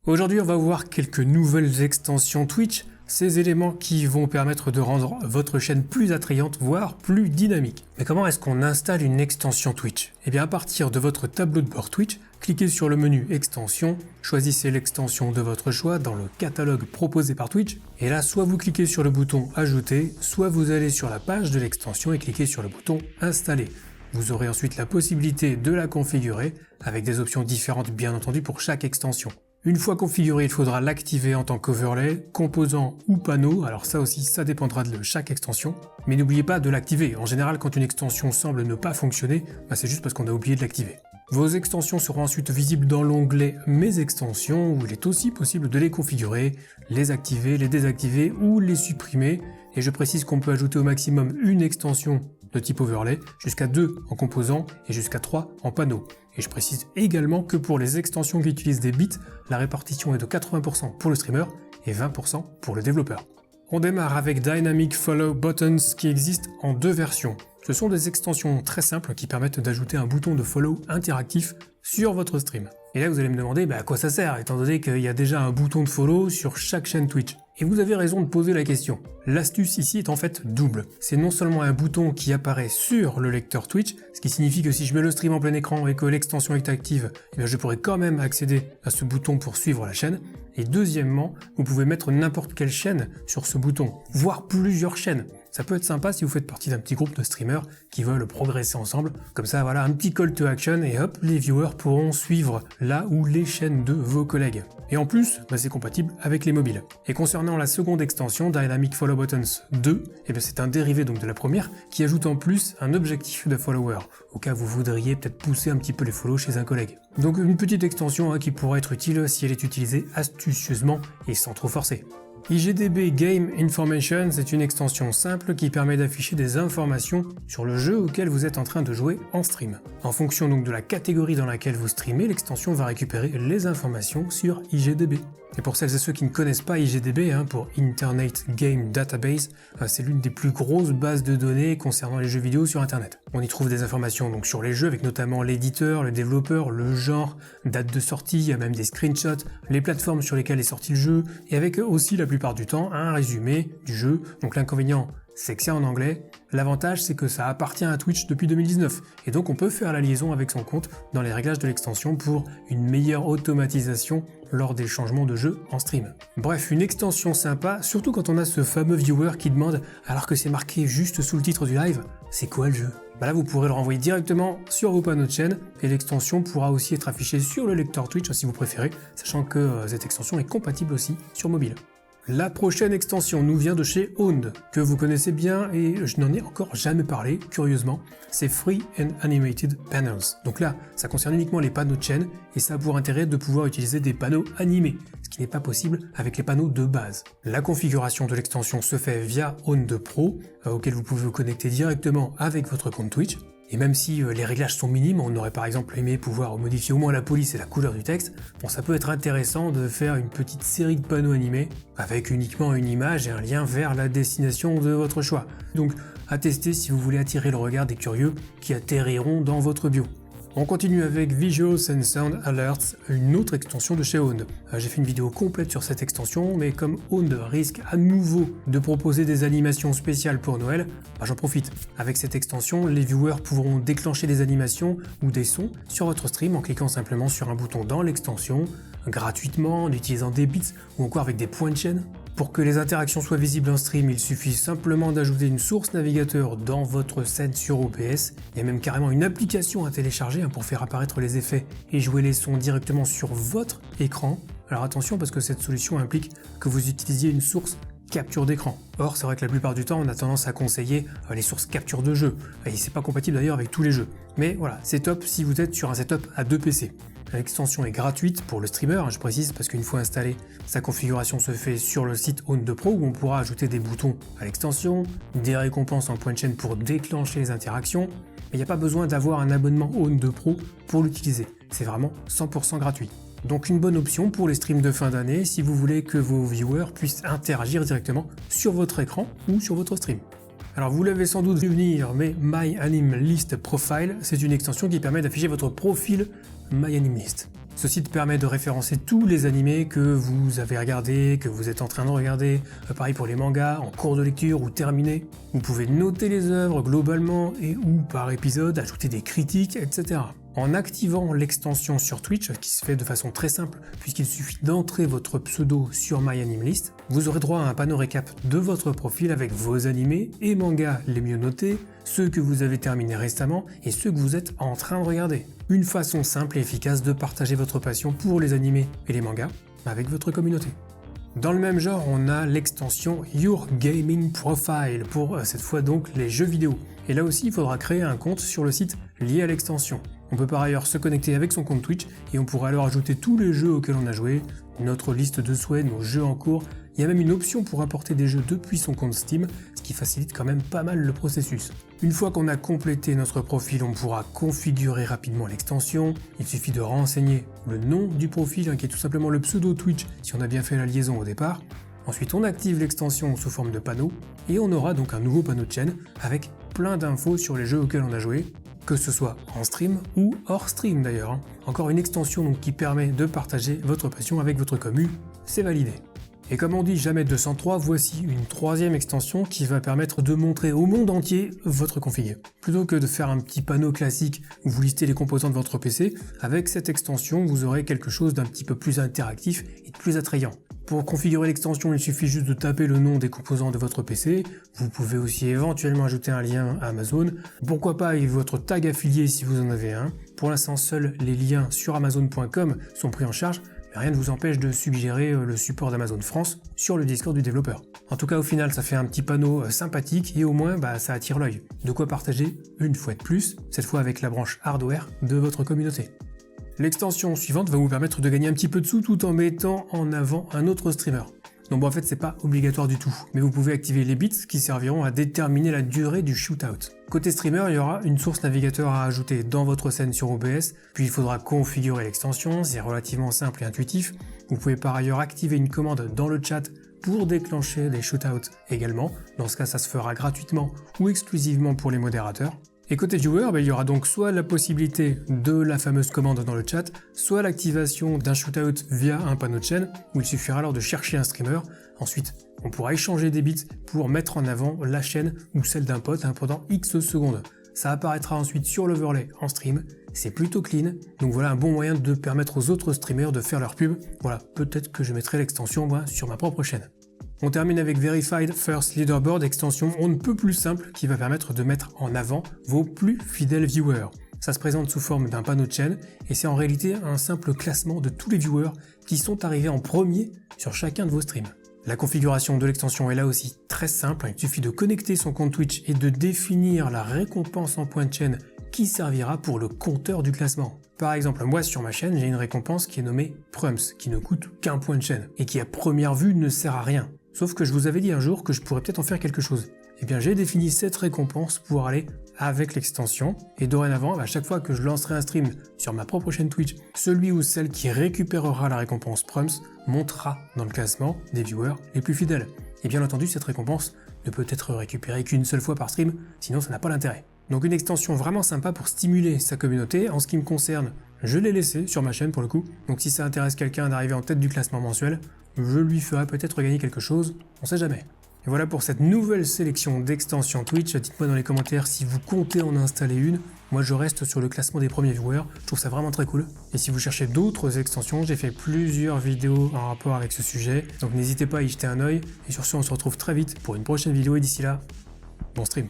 Aujourd'hui, on va voir quelques nouvelles extensions Twitch, ces éléments qui vont permettre de rendre votre chaîne plus attrayante, voire plus dynamique. Mais comment est-ce qu'on installe une extension Twitch? Eh bien, à partir de votre tableau de bord Twitch, cliquez sur le menu Extensions, choisissez l'extension de votre choix dans le catalogue proposé par Twitch, et là, soit vous cliquez sur le bouton Ajouter, soit vous allez sur la page de l'extension et cliquez sur le bouton Installer. Vous aurez ensuite la possibilité de la configurer, avec des options différentes bien entendu pour chaque extension. Une fois configuré, il faudra l'activer en tant qu'overlay, composant ou panneau, alors ça aussi ça dépendra de chaque extension, mais n'oubliez pas de l'activer. En général, quand une extension semble ne pas fonctionner, c'est juste parce qu'on a oublié de l'activer. Vos extensions seront ensuite visibles dans l'onglet Mes extensions, où il est aussi possible de les configurer, les activer, les désactiver ou les supprimer, et je précise qu'on peut ajouter au maximum une extension de type overlay, jusqu'à 2 en composant et jusqu'à 3 en panneau. Et je précise également que pour les extensions qui utilisent des bits, la répartition est de 80% pour le streamer et 20% pour le développeur. On démarre avec Dynamic Follow Buttons qui existent en deux versions. Ce sont des extensions très simples qui permettent d'ajouter un bouton de follow interactif sur votre stream. Et là vous allez me demander à quoi ça sert, étant donné qu'il y a déjà un bouton de follow sur chaque chaîne Twitch. Et vous avez raison de poser la question. L'astuce ici est en fait double. C'est non seulement un bouton qui apparaît sur le lecteur Twitch, ce qui signifie que si je mets le stream en plein écran et que l'extension est active, je pourrai quand même accéder à ce bouton pour suivre la chaîne. Et deuxièmement, vous pouvez mettre n'importe quelle chaîne sur ce bouton, voire plusieurs chaînes. Ça peut être sympa si vous faites partie d'un petit groupe de streamers qui veulent progresser ensemble. Comme ça, voilà, un petit call to action et hop, les viewers pourront suivre là ou les chaînes de vos collègues. Et en plus, c'est compatible avec les mobiles. Et concernant la seconde extension, Dynamic Follow Buttons 2, c'est un dérivé donc de la première qui ajoute en plus un objectif de follower, au cas où vous voudriez peut-être pousser un petit peu les follow chez un collègue. Donc une petite extension qui pourra être utile si elle est utilisée astucieusement et sans trop forcer. IGDB Game Information, c'est une extension simple qui permet d'afficher des informations sur le jeu auquel vous êtes en train de jouer en stream. En fonction donc de la catégorie dans laquelle vous streamez, l'extension va récupérer les informations sur IGDB. Et pour celles et ceux qui ne connaissent pas IGDB, pour Internet Game Database, c'est l'une des plus grosses bases de données concernant les jeux vidéo sur Internet. On y trouve des informations donc sur les jeux, avec notamment l'éditeur, le développeur, le genre, date de sortie, il y a même des screenshots, les plateformes sur lesquelles est sorti le jeu, et avec aussi la plupart du temps un résumé du jeu. Donc l'inconvénient, c'est que c'est en anglais. L'avantage, c'est que ça appartient à Twitch depuis 2019, et donc on peut faire la liaison avec son compte dans les réglages de l'extension pour une meilleure automatisation lors des changements de jeu en stream. Bref, une extension sympa, surtout quand on a ce fameux viewer qui demande, alors que c'est marqué juste sous le titre du live, c'est quoi le jeu? Là vous pourrez le renvoyer directement sur vos panneaux de chaîne, et l'extension pourra aussi être affichée sur le lecteur Twitch si vous préférez, sachant que cette extension est compatible aussi sur mobile. La prochaine extension nous vient de chez Owned, que vous connaissez bien et je n'en ai encore jamais parlé, curieusement. C'est Free and Animated Panels. Donc là, ça concerne uniquement les panneaux de chaîne et ça a pour intérêt de pouvoir utiliser des panneaux animés, ce qui n'est pas possible avec les panneaux de base. La configuration de l'extension se fait via Owned Pro, auquel vous pouvez vous connecter directement avec votre compte Twitch. Et même si les réglages sont minimes, on aurait par exemple aimé pouvoir modifier au moins la police et la couleur du texte, ça peut être intéressant de faire une petite série de panneaux animés avec uniquement une image et un lien vers la destination de votre choix. Donc à tester si vous voulez attirer le regard des curieux qui atterriront dans votre bio. On continue avec Visuals and Sound Alerts, une autre extension de chez Owned. J'ai fait une vidéo complète sur cette extension, mais comme Owned risque à nouveau de proposer des animations spéciales pour Noël, j'en profite. Avec cette extension, les viewers pourront déclencher des animations ou des sons sur votre stream en cliquant simplement sur un bouton dans l'extension, gratuitement, en utilisant des bits ou encore avec des points de chaîne. Pour que les interactions soient visibles en stream, il suffit simplement d'ajouter une source navigateur dans votre scène sur OBS. Il y a même carrément une application à télécharger pour faire apparaître les effets et jouer les sons directement sur votre écran. Alors attention parce que cette solution implique que vous utilisiez une source capture d'écran. Or, c'est vrai que la plupart du temps, on a tendance à conseiller les sources capture de jeu. Et c'est pas compatible d'ailleurs avec tous les jeux. Mais voilà, c'est top si vous êtes sur un setup à 2 PC. L'extension est gratuite pour le streamer, je précise, parce qu'une fois installée, sa configuration se fait sur le site Owned Pro où on pourra ajouter des boutons à l'extension, des récompenses en point de chaîne pour déclencher les interactions, mais il n'y a pas besoin d'avoir un abonnement Owned Pro pour l'utiliser. C'est vraiment 100% gratuit. Donc une bonne option pour les streams de fin d'année si vous voulez que vos viewers puissent interagir directement sur votre écran ou sur votre stream. Alors vous l'avez sans doute vu venir, mais MyAnimeList Profile, c'est une extension qui permet d'afficher votre profil MyAnimeList. Ce site permet de référencer tous les animés que vous avez regardés, que vous êtes en train de regarder, pareil pour les mangas, en cours de lecture ou terminés. Vous pouvez noter les œuvres globalement et ou par épisode, ajouter des critiques, etc. En activant l'extension sur Twitch, qui se fait de façon très simple puisqu'il suffit d'entrer votre pseudo sur MyAnimeList, vous aurez droit à un panneau récap de votre profil avec vos animés et mangas les mieux notés, ceux que vous avez terminés récemment et ceux que vous êtes en train de regarder. Une façon simple et efficace de partager votre passion pour les animés et les mangas avec votre communauté. Dans le même genre, on a l'extension Your Gaming Profile pour cette fois donc les jeux vidéo. Et là aussi, il faudra créer un compte sur le site lié à l'extension. On peut par ailleurs se connecter avec son compte Twitch et on pourra alors ajouter tous les jeux auxquels on a joué, notre liste de souhaits, nos jeux en cours. Il y a même une option pour importer des jeux depuis son compte Steam, ce qui facilite quand même pas mal le processus. Une fois qu'on a complété notre profil, on pourra configurer rapidement l'extension. Il suffit de renseigner le nom du profil, qui est tout simplement le pseudo Twitch si on a bien fait la liaison au départ. Ensuite, on active l'extension sous forme de panneau et on aura donc un nouveau panneau de chaîne avec plein d'infos sur les jeux auxquels on a joué, que ce soit en stream ou hors stream d'ailleurs. Encore une extension donc qui permet de partager votre passion avec votre commu, c'est validé. Et comme on dit jamais 203, voici une troisième extension qui va permettre de montrer au monde entier votre config. Plutôt que de faire un petit panneau classique où vous listez les composants de votre PC, avec cette extension vous aurez quelque chose d'un petit peu plus interactif et de plus attrayant. Pour configurer l'extension, il suffit juste de taper le nom des composants de votre PC. Vous pouvez aussi éventuellement ajouter un lien à Amazon. Pourquoi pas avec votre tag affilié si vous en avez un. Pour l'instant, seuls les liens sur Amazon.com sont pris en charge. Mais rien ne vous empêche de suggérer le support d'Amazon France sur le Discord du développeur. En tout cas, au final, ça fait un petit panneau sympathique et au moins, ça attire l'œil. De quoi partager une fois de plus, cette fois avec la branche hardware de votre communauté. L'extension suivante va vous permettre de gagner un petit peu de sous tout en mettant en avant un autre streamer. Donc bon, en fait, c'est pas obligatoire du tout, mais vous pouvez activer les bits qui serviront à déterminer la durée du shootout. Côté streamer, il y aura une source navigateur à ajouter dans votre scène sur OBS, puis il faudra configurer l'extension, c'est relativement simple et intuitif. Vous pouvez par ailleurs activer une commande dans le chat pour déclencher des shootouts également. Dans ce cas, ça se fera gratuitement ou exclusivement pour les modérateurs. Et côté viewer, il y aura donc soit la possibilité de la fameuse commande dans le chat, soit l'activation d'un shootout via un panneau de chaîne, où il suffira alors de chercher un streamer. Ensuite, on pourra échanger des bits pour mettre en avant la chaîne ou celle d'un pote pendant X secondes. Ça apparaîtra ensuite sur l'overlay en stream, c'est plutôt clean, donc voilà un bon moyen de permettre aux autres streamers de faire leur pub. Voilà, peut-être que je mettrai l'extension moi sur ma propre chaîne. On termine avec Verified First Leaderboard, extension on ne peut plus simple qui va permettre de mettre en avant vos plus fidèles viewers. Ça se présente sous forme d'un panneau de chaîne et c'est en réalité un simple classement de tous les viewers qui sont arrivés en premier sur chacun de vos streams. La configuration de l'extension est là aussi très simple, il suffit de connecter son compte Twitch et de définir la récompense en point de chaîne qui servira pour le compteur du classement. Par exemple, moi sur ma chaîne, j'ai une récompense qui est nommée Prums, qui ne coûte qu'un point de chaîne et qui à première vue ne sert à rien. Sauf que je vous avais dit un jour que je pourrais peut-être en faire quelque chose. Et bien j'ai défini cette récompense pour aller avec l'extension, et dorénavant, à chaque fois que je lancerai un stream sur ma propre chaîne Twitch, celui ou celle qui récupérera la récompense Prums montera dans le classement des viewers les plus fidèles. Et bien entendu, cette récompense ne peut être récupérée qu'une seule fois par stream, sinon ça n'a pas d'intérêt. Donc une extension vraiment sympa pour stimuler sa communauté. En ce qui me concerne, je l'ai laissé sur ma chaîne pour le coup, donc si ça intéresse quelqu'un d'arriver en tête du classement mensuel, je lui ferai peut-être gagner quelque chose, on sait jamais. Et voilà pour cette nouvelle sélection d'extensions Twitch. Dites-moi dans les commentaires si vous comptez en installer une. Moi je reste sur le classement des premiers viewers, je trouve ça vraiment très cool. Et si vous cherchez d'autres extensions, j'ai fait plusieurs vidéos en rapport avec ce sujet, donc n'hésitez pas à y jeter un œil. Et sur ce, on se retrouve très vite pour une prochaine vidéo et d'ici là, bon stream.